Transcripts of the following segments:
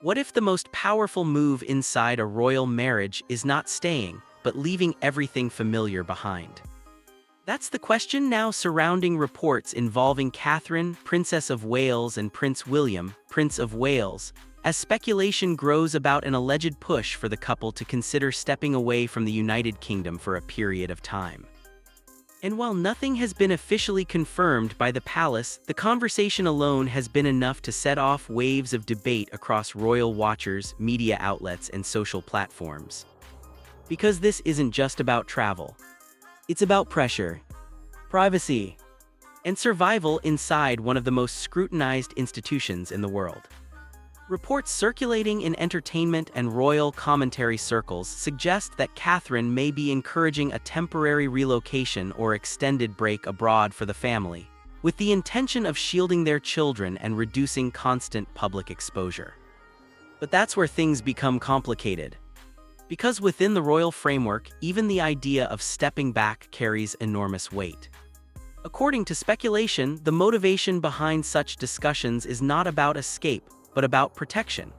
What if the most powerful move inside a royal marriage is not staying, but leaving everything familiar behind? That's the question now surrounding reports involving Catherine, Princess of Wales, and Prince William, Prince of Wales, as speculation grows about an alleged push for the couple to consider stepping away from the United Kingdom for a period of time. And while nothing has been officially confirmed by the palace, the conversation alone has been enough to set off waves of debate across royal watchers, media outlets, and social platforms. Because this isn't just about travel. It's about pressure, privacy, and survival inside one of the most scrutinized institutions in the world. Reports circulating in entertainment and royal commentary circles suggest that Catherine may be encouraging a temporary relocation or extended break abroad for the family, with the intention of shielding their children and reducing constant public exposure. But that's where things become complicated. Because within the royal framework, even the idea of stepping back carries enormous weight. According to speculation, the motivation behind such discussions is not about escape, but about protection.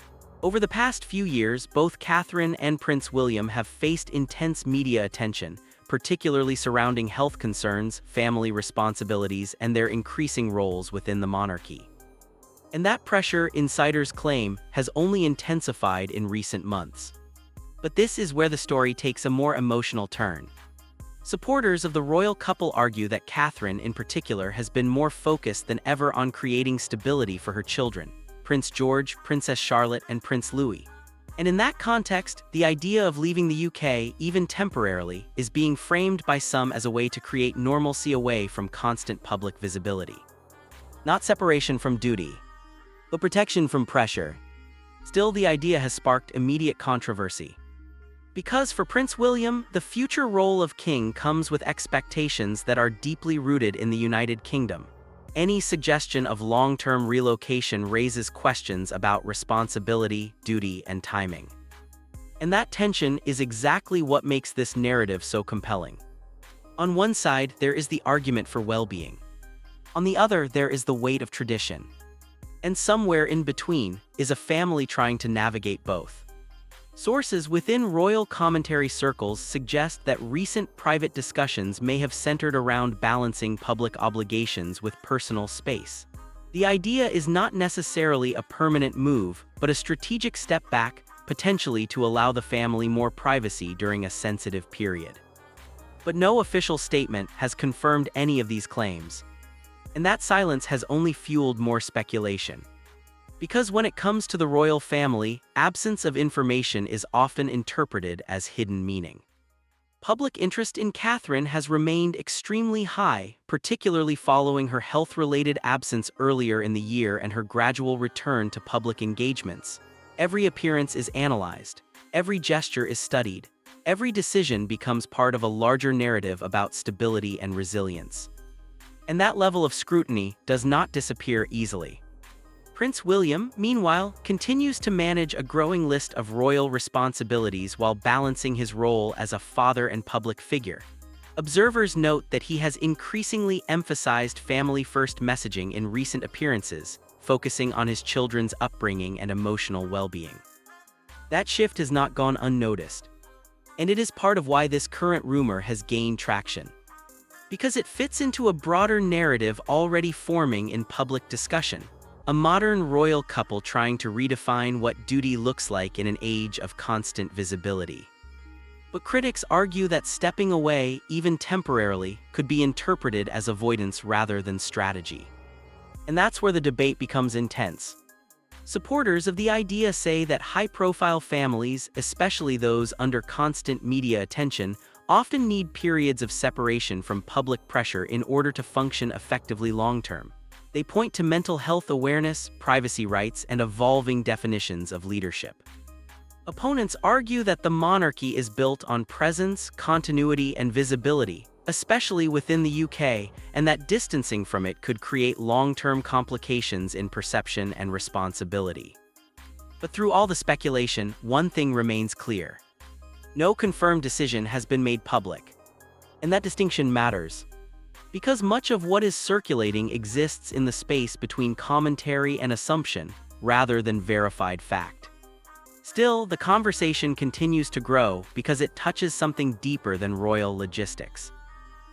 Over the past few years, both Catherine and Prince William have faced intense media attention, particularly surrounding health concerns, family responsibilities, and their increasing roles within the monarchy. And that pressure, insiders claim, has only intensified in recent months. But this is where the story takes a more emotional turn. Supporters of the royal couple argue that Catherine, in particular, has been more focused than ever on creating stability for her children, Prince George, Princess Charlotte, and Prince Louis. And in that context, the idea of leaving the UK, even temporarily, is being framed by some as a way to create normalcy away from constant public visibility. Not separation from duty, but protection from pressure. Still, the idea has sparked immediate controversy. Because for Prince William, the future role of king comes with expectations that are deeply rooted in the United Kingdom. Any suggestion of long-term relocation raises questions about responsibility, duty, and timing. And that tension is exactly what makes this narrative so compelling. On one side, there is the argument for well-being. On the other, there is the weight of tradition. And somewhere in between is a family trying to navigate both. Sources within royal commentary circles suggest that recent private discussions may have centered around balancing public obligations with personal space. The idea is not necessarily a permanent move, but a strategic step back, potentially to allow the family more privacy during a sensitive period. But no official statement has confirmed any of these claims. And that silence has only fueled more speculation. Because when it comes to the royal family, absence of information is often interpreted as hidden meaning. Public interest in Catherine has remained extremely high, particularly following her health-related absence earlier in the year and her gradual return to public engagements. Every appearance is analyzed, every gesture is studied, every decision becomes part of a larger narrative about stability and resilience. And that level of scrutiny does not disappear easily. Prince William, meanwhile, continues to manage a growing list of royal responsibilities while balancing his role as a father and public figure. Observers note that he has increasingly emphasized family-first messaging in recent appearances, focusing on his children's upbringing and emotional well-being. That shift has not gone unnoticed, and it is part of why this current rumor has gained traction. Because it fits into a broader narrative already forming in public discussion. A modern royal couple trying to redefine what duty looks like in an age of constant visibility. But critics argue that stepping away, even temporarily, could be interpreted as avoidance rather than strategy. And that's where the debate becomes intense. Supporters of the idea say that high-profile families, especially those under constant media attention, often need periods of separation from public pressure in order to function effectively long-term. They point to mental health awareness, privacy rights, and evolving definitions of leadership. Opponents argue that the monarchy is built on presence, continuity, and visibility, especially within the UK, and that distancing from it could create long-term complications in perception and responsibility. But through all the speculation, one thing remains clear. No confirmed decision has been made public. And that distinction matters. Because much of what is circulating exists in the space between commentary and assumption, rather than verified fact. Still, the conversation continues to grow because it touches something deeper than royal logistics.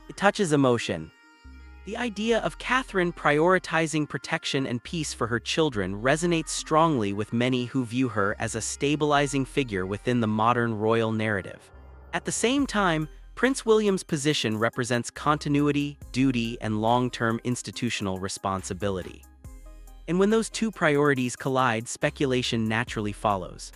It touches emotion. The idea of Catherine prioritizing protection and peace for her children resonates strongly with many who view her as a stabilizing figure within the modern royal narrative. At the same time, Prince William's position represents continuity, duty, and long-term institutional responsibility. And when those two priorities collide, speculation naturally follows.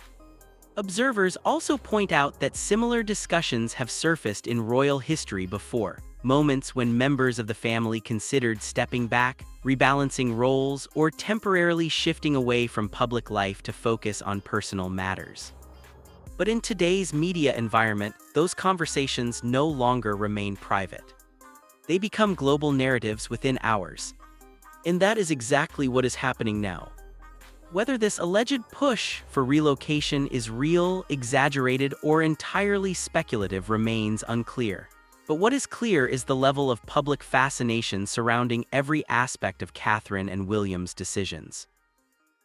Observers also point out that similar discussions have surfaced in royal history before, moments when members of the family considered stepping back, rebalancing roles, or temporarily shifting away from public life to focus on personal matters. But in today's media environment, those conversations no longer remain private. They become global narratives within hours. And that is exactly what is happening now. Whether this alleged push for relocation is real, exaggerated, or entirely speculative remains unclear. But what is clear is the level of public fascination surrounding every aspect of Catherine and William's decisions.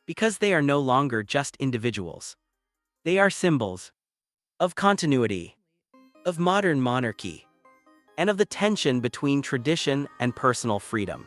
Because they are no longer just individuals. They are symbols of continuity, of modern monarchy, and of the tension between tradition and personal freedom.